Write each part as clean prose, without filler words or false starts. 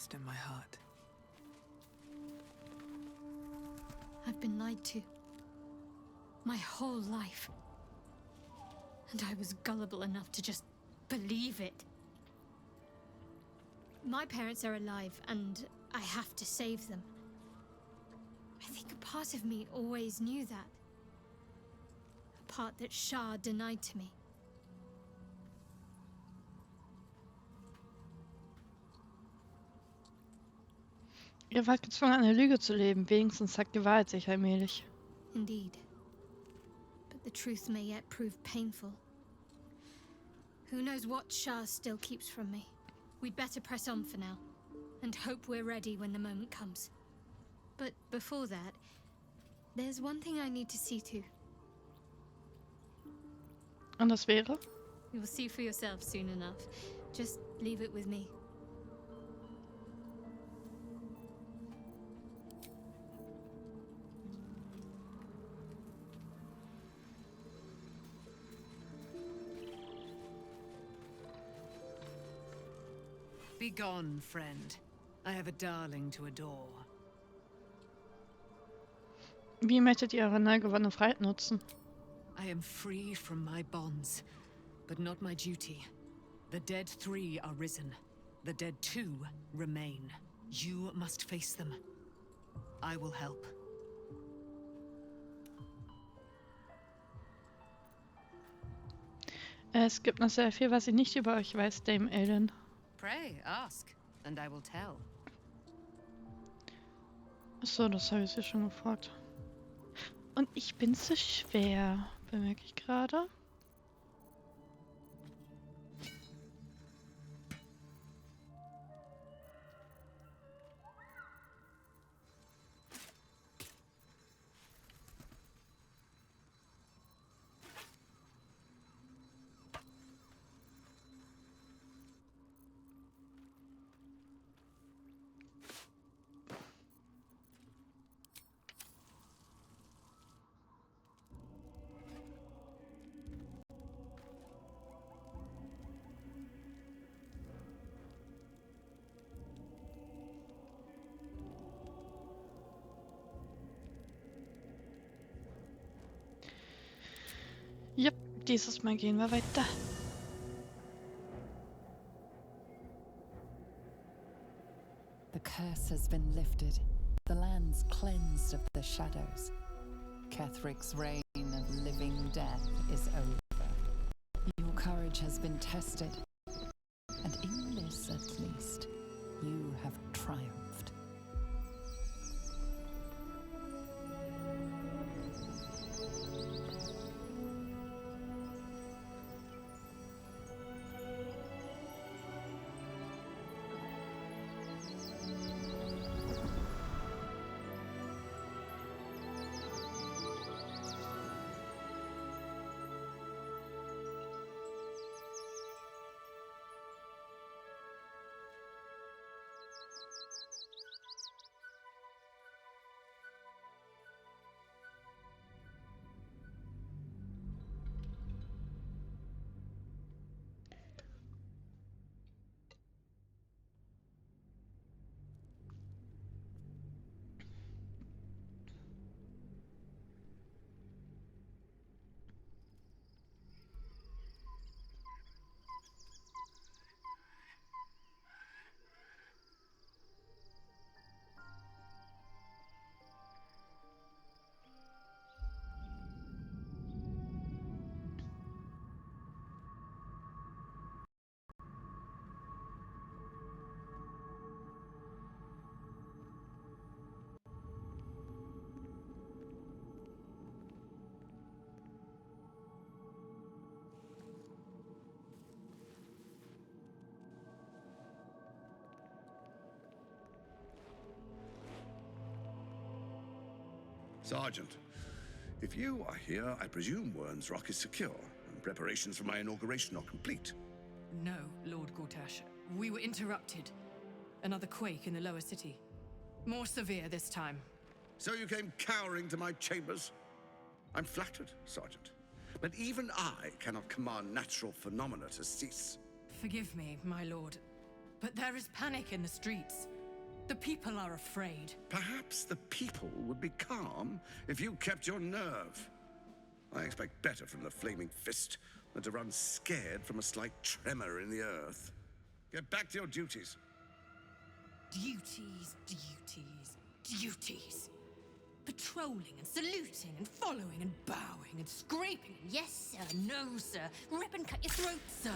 rest in my heart. I've been lied to. My whole life. And I was gullible enough to just believe it. My parents are alive, and I have to save them. I think a part of me always knew that. A part that Shah denied to me. Ihr wart gezwungen, eine Lüge zu leben. Wenigstens sagt die Wahrheit sich allmählich. Indeed. But the truth may yet prove painful. Who knows what Shah still keeps from me? We'd better press on for now, and hope we're ready when the moment comes. But before that, there's one thing I need to see to. Und das wäre? You'll see for yourself soon enough. Just leave it with me. Be gone, friend. I have a darling to adore. Wie möchtet ihr eure neu gewonnene Freiheit nutzen? I am free from my bonds, but not my duty. The dead 3 are risen. The dead 2 remain. You must face them. I will help. Es gibt noch sehr viel, was ich nicht über euch weiß, Dame Aiden. Pray, ask, and I will tell. Achso, das habe ich sie schon gefragt. Und ich bin zu schwer, bemerke ich gerade. Yep, dieses Mal gehen wir weiter. The curse has been lifted. The land's cleansed of the shadows. Kethric's reign of living death is over. Your courage has been tested. And in this, at least, you have triumphed. Sergeant, if you are here, I presume Wern's Rock is secure, and preparations for my inauguration are complete. No, Lord Gortash. We were interrupted. Another quake in the lower city. More severe this time. So you came cowering to my chambers? I'm flattered, Sergeant. But even I cannot command natural phenomena to cease. Forgive me, my lord. But there is panic in the streets. The people are afraid. Perhaps the people would be calm if you kept your nerve. I expect better from the Flaming Fist than to run scared from a slight tremor in the earth. Get back to your duties. Duties, duties, duties. Patrolling and saluting and following and bowing and scraping. Yes, sir. No, sir. Rip and cut your throat, sir.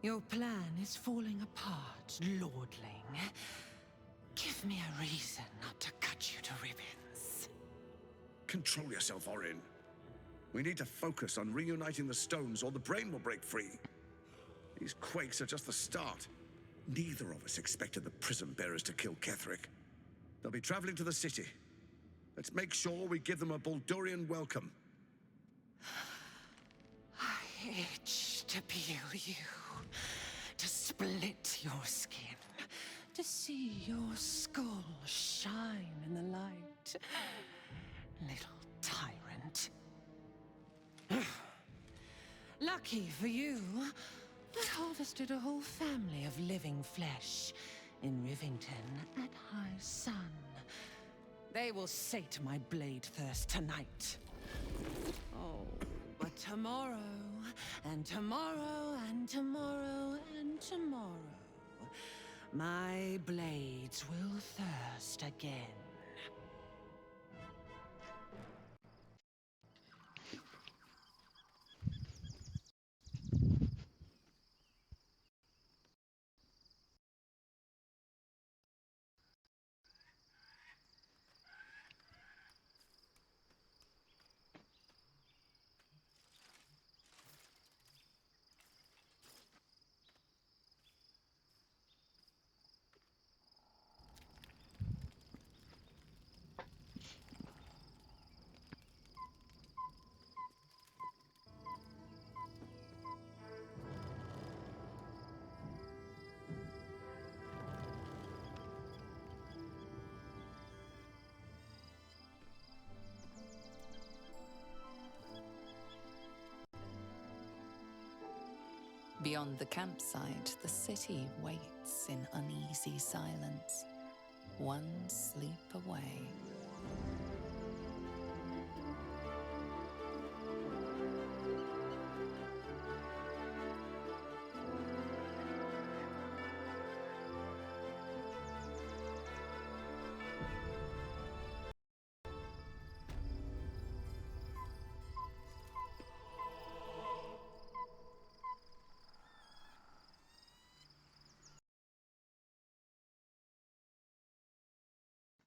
Your plan is falling apart, lordling. Give me a reason not to cut you to ribbons. Control yourself, Orin. We need to focus on reuniting the stones or the brain will break free. These quakes are just the start. Neither of us expected the prism bearers to kill Ketheric. They'll be traveling to the city. Let's make sure we give them a Baldurian welcome. I itch to peel you, to split your skin, to see your skull shine in the light. Little tyrant. Lucky for you, I harvested a whole family of living flesh in Rivington at high sun. They will sate my blade thirst tonight. Oh, but tomorrow, and tomorrow, and tomorrow, and tomorrow, my blades will thirst again. Beyond the campsite, the city waits in uneasy silence, one sleep away.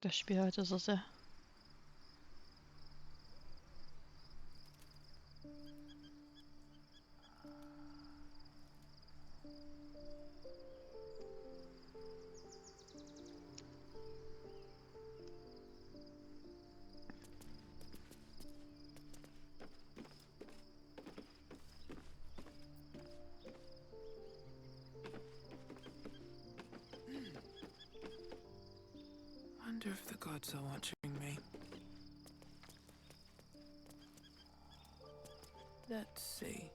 Das Spiel heute so sehr. Wonder if the gods are watching me. Let's see.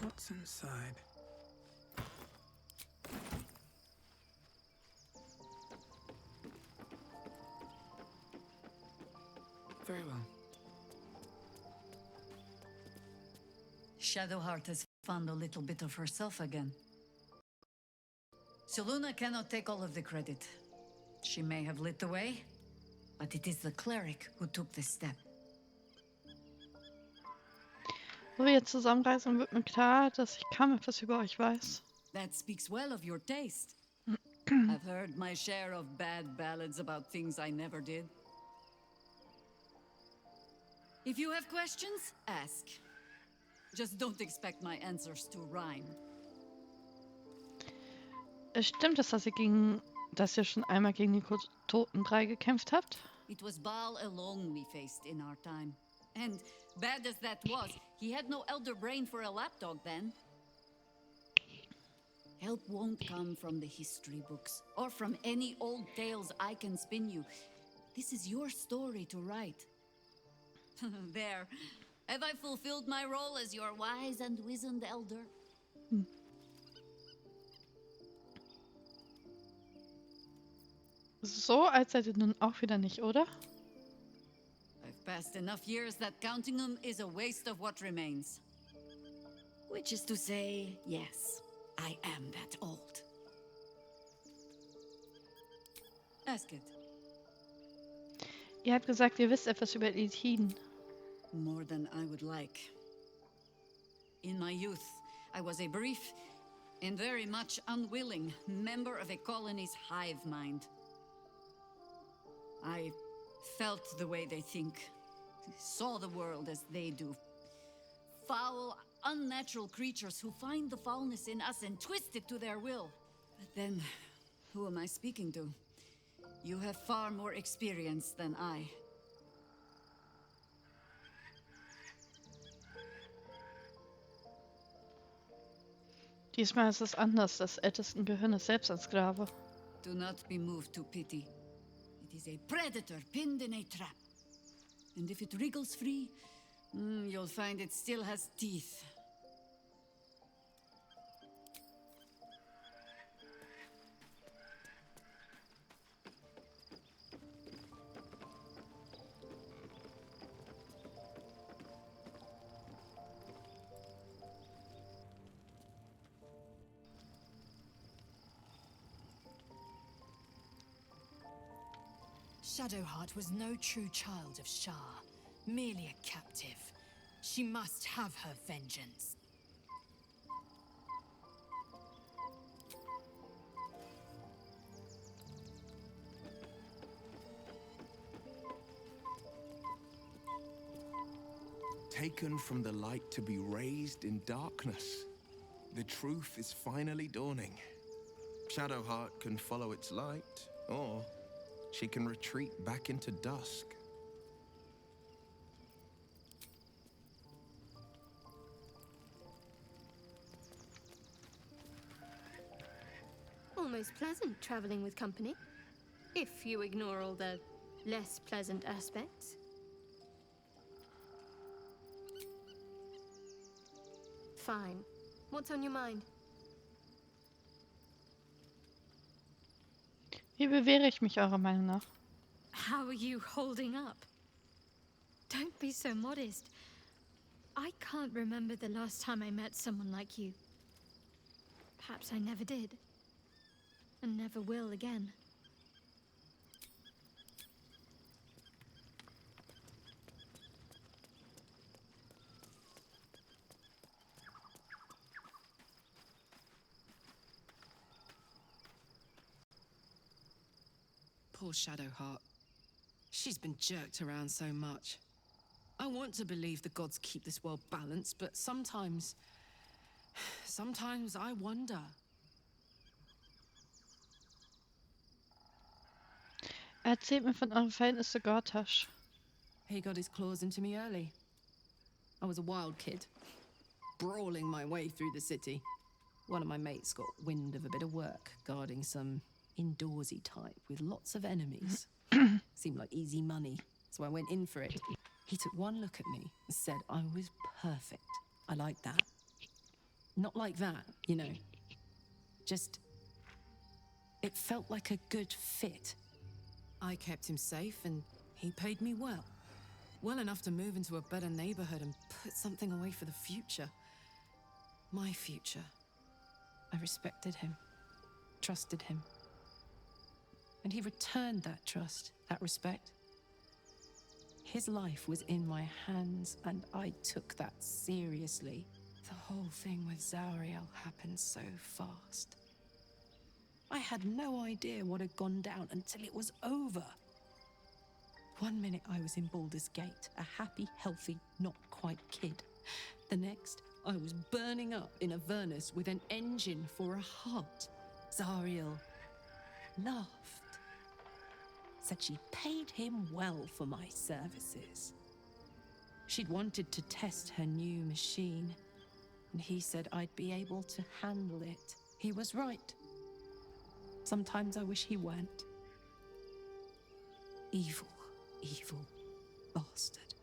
What's inside? Very well. Shadowheart has found a little bit of herself again. Seluna cannot take all of the credit. She may have lit the way, but it is the cleric who took this step. Wo wir jetzt zusammenreisen, wird mir klar, dass ich kaum etwas über euch weiß. That speaks well of your taste. I've heard my share of bad ballads about things I never did. If you have questions, ask. Just don't expect my answers to rhyme. Stimmt es, dass ihr schon einmal gegen die Toten 3 gekämpft habt? It was Baal alone we faced in our time. And bad as that was, he had no elder brain for a lapdog then. Help won't come from the history books, or from any old tales I can spin you. This is your story to write. There. Have I fulfilled my role as your wise and wizened elder? So alt seid ihr nun auch wieder nicht, oder? I've passed enough years that counting them is a waste of what remains. Which is to say, yes, I am that old. Ask it. Ihr habt gesagt, ihr wisst etwas über Elithiden. More than I would like. In my youth, I was a brief and very much unwilling member of a colony's hive mind. I felt the way they think, saw the world as they do. Foul, unnatural creatures who find the foulness in us and twist it to their will. But then, who am I speaking to? You have far more experience than I. Diesmal ist es anders. Das ältesten Gehirn ist selbst ein Sklave. Do not be moved to pity. It is a predator pinned in a trap. And if it wriggles free, you'll find it still has teeth. Shadowheart was no true child of Shah, merely a captive. She must have her vengeance. Taken from the light to be raised in darkness. The truth is finally dawning. Shadowheart can follow its light, or she can retreat back into dusk. Almost pleasant traveling with company, if you ignore all the less pleasant aspects. Fine. What's on your mind? Wie bewähre ich mich eurer Meinung nach? How are you holding up? Don't be so modest. I can't remember the last time I met someone like you. Perhaps I never did. And never will again. Poor Shadowheart. She's been jerked around so much. I want to believe the gods keep this world balanced, but sometimes I wonder. Erzählt mir von eurem Verhältnis zu Gortash. He got his claws into me early. I was a wild kid, brawling my way through the city. One of my mates got wind of a bit of work guarding some indoorsy type with lots of enemies. Seemed like easy money, so I went in for it. He took one look at me and said I was perfect. I like that. Not like that, you know. Just, it felt like a good fit. I kept him safe and he paid me well. Well enough to move into a better neighborhood and put something away for the future. My future. I respected him, trusted him. And he returned that trust, that respect. His life was in my hands, and I took that seriously. The whole thing with Zariel happened so fast. I had no idea what had gone down until it was over. One minute I was in Baldurs Gate, a happy, healthy, not quite kid. The next, I was burning up in Avernus with an engine for a heart. Zariel laughed. Said she paid him well for my services. She'd wanted to test her new machine, and he said I'd be able to handle it. He was right. Sometimes I wish he weren't. Evil, evil bastard.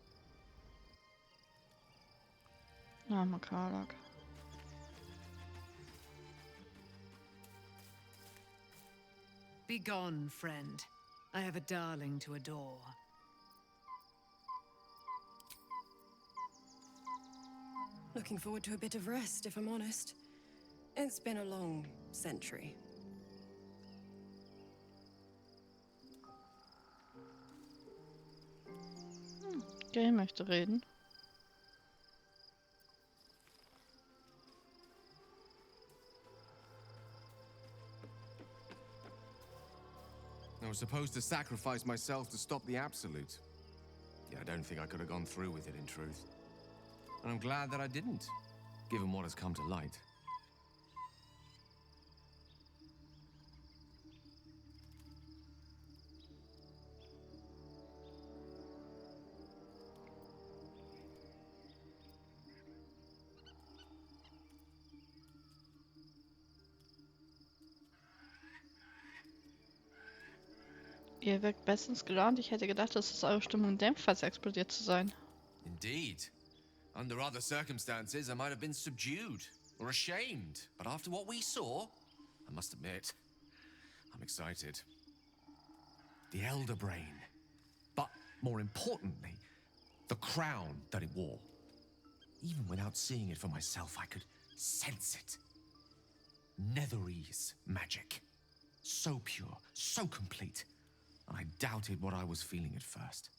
Armer Karlak. Be gone, friend. I have a darling to adore. Looking forward to a bit of rest, if I'm honest. It's been a long century. Gay möchte reden. I was supposed to sacrifice myself to stop the Absolute. Yeah, I don't think I could have gone through with it, in truth. And I'm glad that I didn't, given what has come to light. Ihr wirkt bestens gelaunt. Ich hätte gedacht, dass es eure Stimmung dämpft, falls explodiert zu sein. Indeed. Under other circumstances, I might have been subdued or ashamed. But after what we saw, I must admit, I'm excited. The Elder Brain. But more importantly, the crown that it wore. Even without seeing it for myself, I could sense it. Netherese magic. So pure, so complete. And I doubted what I was feeling at first.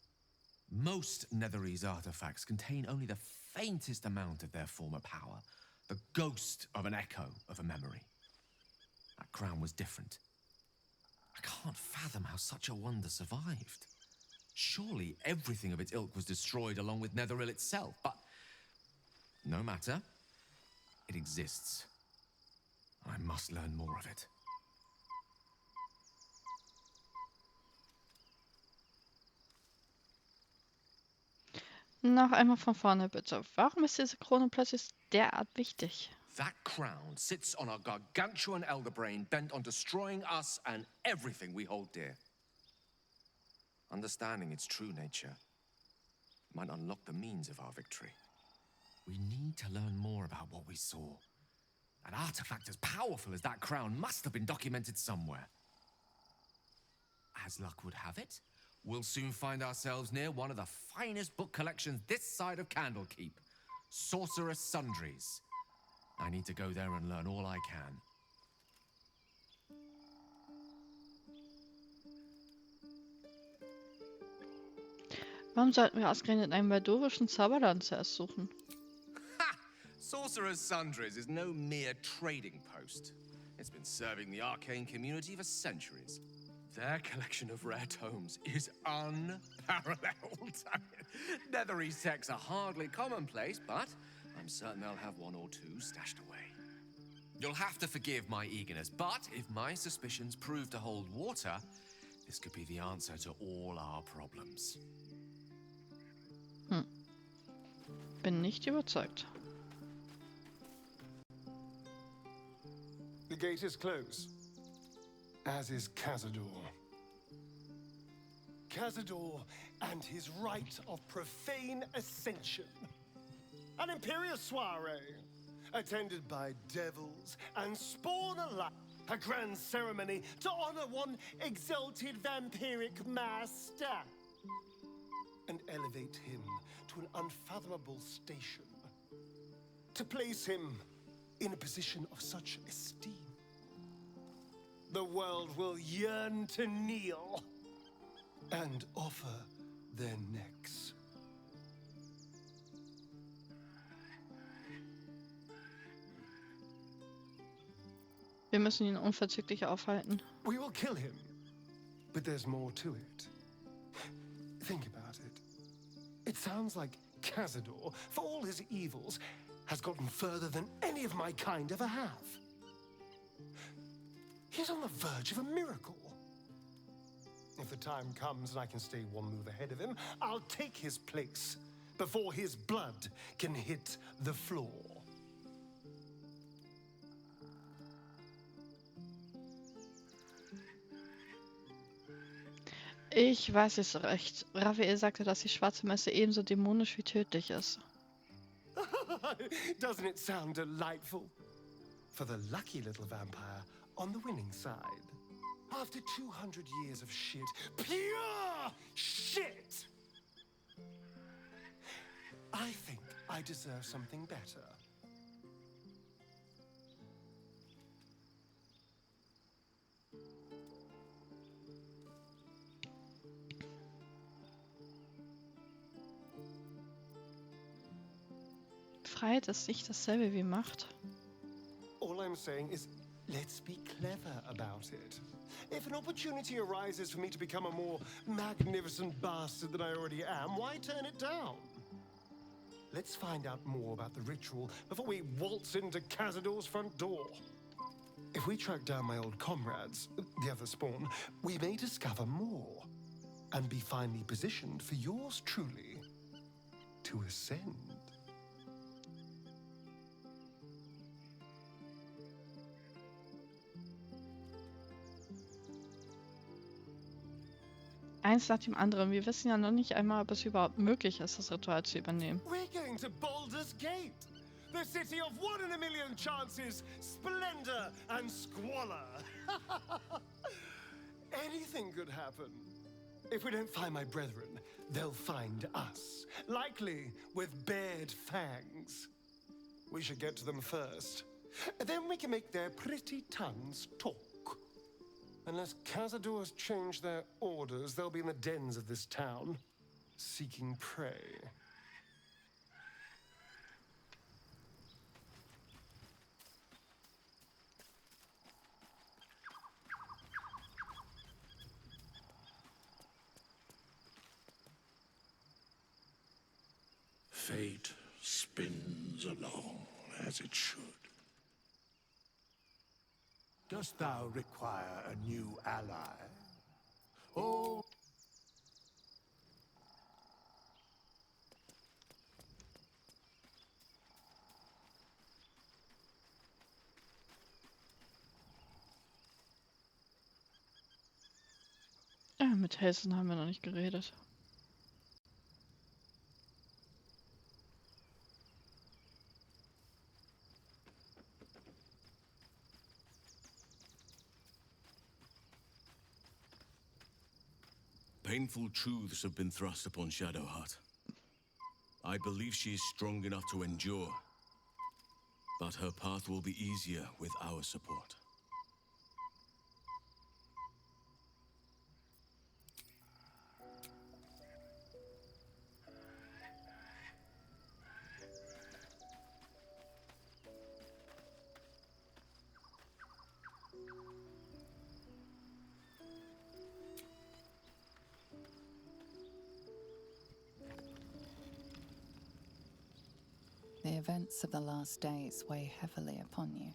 Most Netherese artifacts contain only the faintest amount of their former power, the ghost of an echo of a memory. That crown was different. I can't fathom how such a wonder survived. Surely everything of its ilk was destroyed along with Netheril itself, but no matter. It exists. I must learn more of it. Noch einmal von vorne bitte. Warum ist diese Krone plötzlich derart wichtig? That crown sits on a gargantuan elder brain bent on destroying us and everything we hold dear. Understanding its true nature might unlock the means of our victory. We need to learn more about what we saw. An artifact as powerful as that crown must have been documented somewhere. As luck would have it, we'll soon find ourselves near one of the finest book collections this side of Candlekeep. Sorcerer's Sundries. I need to go there and learn all I can. Warum sollten wir ausgerechnet einen baldurischen Zauberland zuerst suchen? Ha! Sorcerer's Sundries is no mere trading post. It's been serving the arcane community for centuries. Their collection of rare tomes is unparalleled. Netherese texts are hardly commonplace, but I'm certain they'll have one or two stashed away. You'll have to forgive my eagerness, but if my suspicions prove to hold water, this could be the answer to all our problems. Bin nicht überzeugt. The gate is closed, as is Cazador. Cazador and his rite of profane ascension. An imperial soiree, attended by devils and spawn alike. A grand ceremony to honor one exalted vampiric master. And elevate him to an unfathomable station. To place him in a position of such esteem. The world will yearn to kneel and offer their necks. Wir müssen ihn unverzüglich aufhalten. We will kill him, but there's more to it. Think about it. It sounds like Cazador, for all his evils, has gotten further than any of my kind ever have. He's on the verge of a miracle. If the time comes and I can stay one move ahead of him, I'll take his place before his blood can hit the floor. Ich weiß es recht. Raphael sagte, dass die schwarze Messe ebenso dämonisch wie tödlich ist. Doesn't it sound delightful? For the lucky little vampire on the winning side. After 200 years of shit, pure shit! I think I deserve something better. Freiheit ist nicht dasselbe wie Macht. All I'm saying is, let's be clever about it. If an opportunity arises for me to become a more magnificent bastard than I already am, why turn it down? Let's find out more about the ritual before we waltz into Cazador's front door. If we track down my old comrades, the other spawn, we may discover more and be finally positioned for yours truly to ascend. Eins nach dem anderen. Wir wissen ja noch nicht einmal, ob es überhaupt möglich ist, das Ritual zu übernehmen. We're going to Baldurs Gate, the city of 1 in a million chances, splendor and squalor. Anything could happen. If we don't find my brethren, they'll find us, likely with bared fangs. We should get to them first. Then we can make their pretty tongues talk. Unless Cazadors change their orders, they'll be in the dens of this town, seeking prey. Fate spins along as it should. Dost thou require a new ally? Oh, Mit Helsen haben wir noch nicht geredet. Painful truths have been thrust upon Shadowheart. I believe she is strong enough to endure, but her path will be easier with our support. The events of the last days weigh heavily upon you.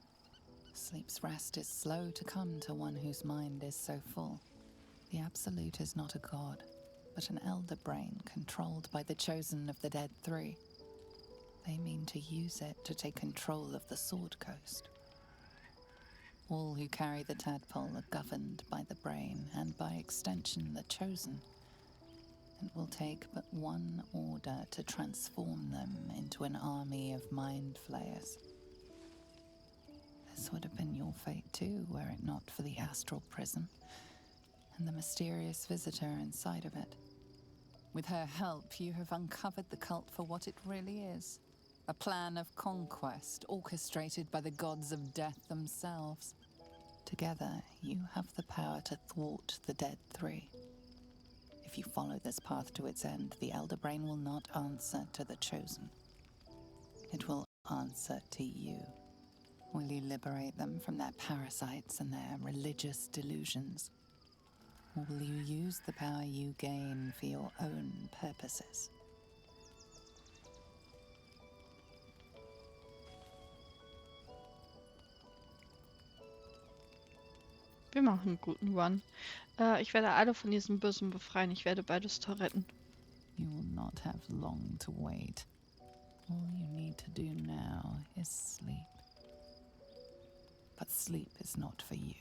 Sleep's rest is slow to come to one whose mind is so full. The Absolute is not a god, but an elder brain controlled by the chosen of the Dead Three. They mean to use it to take control of the Sword Coast. All who carry the tadpole are governed by the brain, and by extension the chosen. It will take but one order to transform them into an army of mind flayers. This would have been your fate too, were it not for the astral prison and the mysterious visitor inside of it. With her help, you have uncovered the cult for what it really is. A plan of conquest orchestrated by the gods of death themselves. Together, you have the power to thwart the Dead Three. If you follow this path to its end, the Elder Brain will not answer to the Chosen. It will answer to you. Will you liberate them from their parasites and their religious delusions? Or will you use the power you gain for your own purposes? Wir machen einen guten Run. Ich werde alle von diesem Bösen befreien. Ich werde beides Tor retten. You will not have long to wait. All you need to do now is sleep. But sleep is not for you.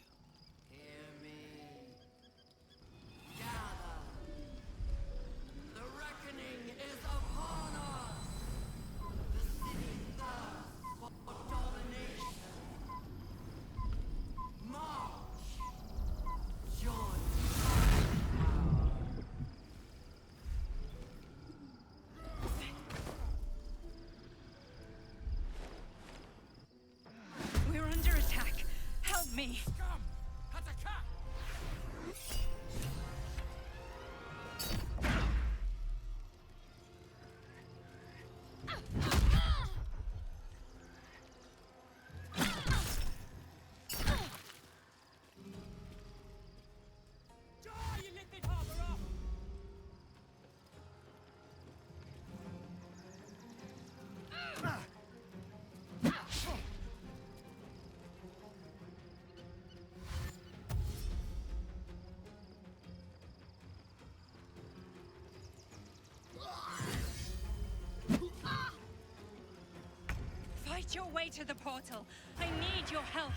Hear me. Gather. Fight your way to the portal. I need your help.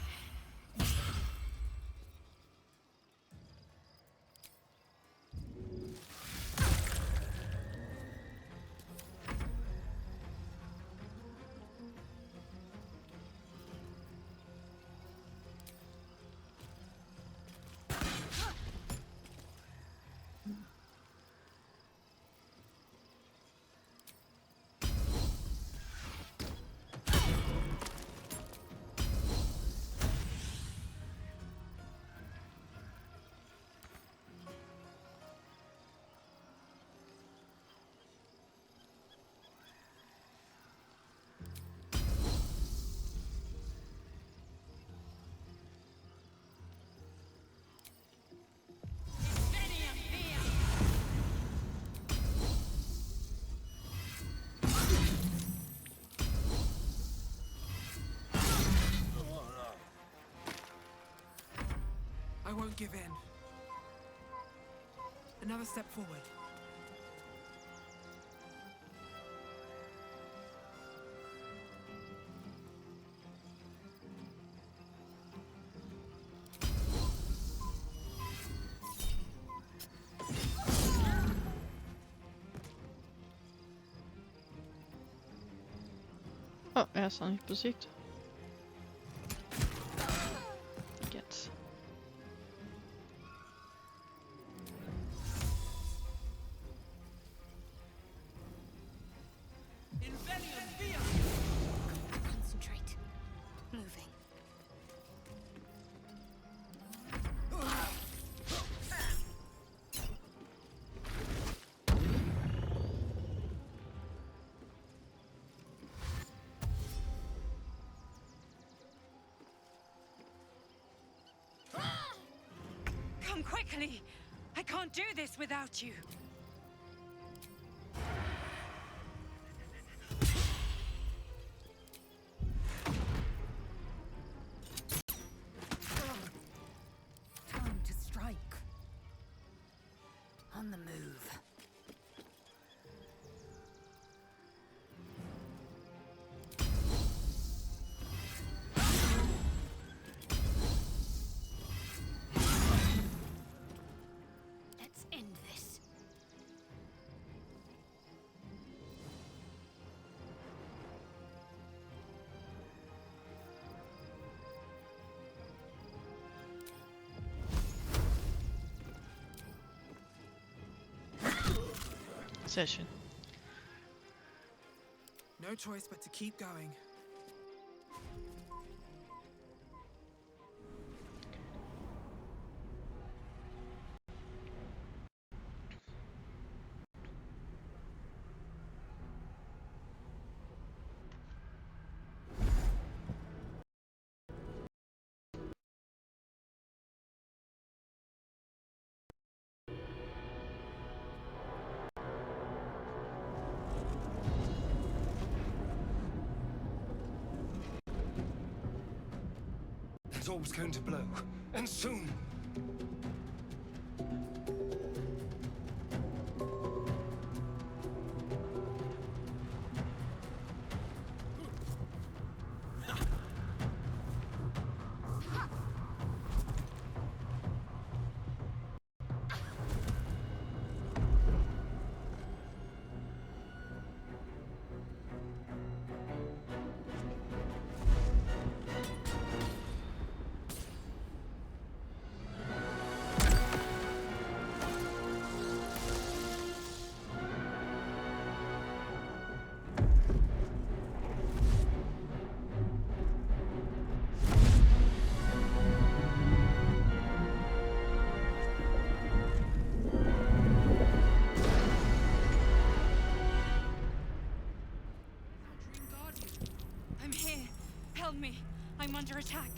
I won't give in. Another step forward. Oh, er ist noch nicht besiegt. Jetzt. Concentrate. Moving. Come quickly! I can't do this without you. Time to strike. On the move. Let's end this. Sehr schön. No choice but to keep going. That orb's going to blow, and soon. I'm here. Help me. I'm under attack.